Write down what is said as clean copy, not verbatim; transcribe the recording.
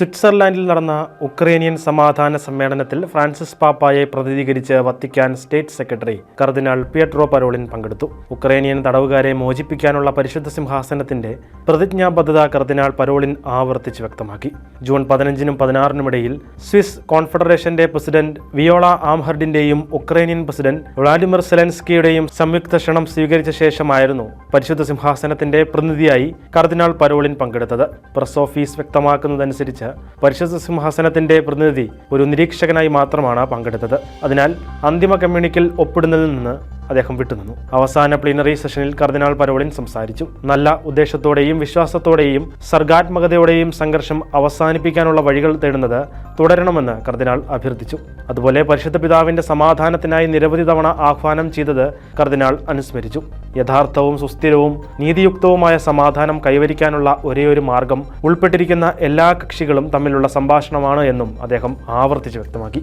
സ്വിറ്റ്സർലാൻഡിൽ നടന്ന ഉക്രേനിയൻ സമാധാന സമ്മേളനത്തിൽ ഫ്രാൻസിസ് പാപ്പായെ പ്രതിനിധീകരിച്ച് വത്തിക്കാൻ സ്റ്റേറ്റ് സെക്രട്ടറി കർദിനാൾ പിയട്രോ പരോളിൻ പങ്കെടുത്തു. ഉക്രേനിയൻ തടവുകാരെ മോചിപ്പിക്കാനുള്ള പരിശുദ്ധ സിംഹാസനത്തിന്റെ പ്രതിജ്ഞാബദ്ധത കർദിനാൾ പരോളിൻ ആവർത്തിച്ച് വ്യക്തമാക്കി. ജൂൺ 15-നും 16-നും ഇടയിൽ സ്വിസ് കോൺഫെഡറേഷന്റെ പ്രസിഡന്റ് വിയോള ആംഹർഡിന്റെയും ഉക്രേനിയൻ പ്രസിഡന്റ് വ്ളാഡിമിർ സെലൻസ്കിയുടെയും സംയുക്ത ക്ഷണം സ്വീകരിച്ച ശേഷമായിരുന്നു പരിശുദ്ധ സിംഹാസനത്തിന്റെ പ്രതിനിധിയായി കർദിനാൾ പരോളിൻ പങ്കെടുത്തത്. പ്രസ് ഓഫീസ് വ്യക്തമാക്കുന്നതനുസരിച്ച് പരിശുദ്ധ സിംഹാസനത്തിന്റെ പ്രതിനിധി ഒരു നിരീക്ഷകനായി മാത്രമാണ് പങ്കെടുത്തത്. അതിനാൽ അന്തിമ കമ്മ്യൂണിക്കിൽ ഒപ്പിടുന്നതിൽ നിന്ന് അദ്ദേഹം വിട്ടുനിന്നു. അവസാന പ്ലീനറി സെഷനിൽ കർദിനാൾ പരോളിൻ സംസാരിച്ചു. നല്ല ഉദ്ദേശത്തോടെയും വിശ്വാസത്തോടെയും സർഗാത്മകതയോടെയും സംഘർഷം അവസാനിപ്പിക്കാനുള്ള വഴികൾ തേടുന്നത് തുടരണമെന്ന് കർദിനാൾ അഭ്യർത്ഥിച്ചു. അതുപോലെ പരിശുദ്ധ പിതാവിന്റെ സമാധാനത്തിനായി നിരവധി തവണ ആഹ്വാനം ചെയ്തത് കർദിനാൾ അനുസ്മരിച്ചു. യഥാർത്ഥവും സുസ്ഥിരവും നീതിയുക്തവുമായ സമാധാനം കൈവരിക്കാനുള്ള ഒരേയൊരു മാർഗം ഉൾപ്പെട്ടിരിക്കുന്ന എല്ലാ കക്ഷികളും തമ്മിലുള്ള സംഭാഷണമാണ് എന്നും അദ്ദേഹം ആവർത്തിച്ച് വ്യക്തമാക്കി.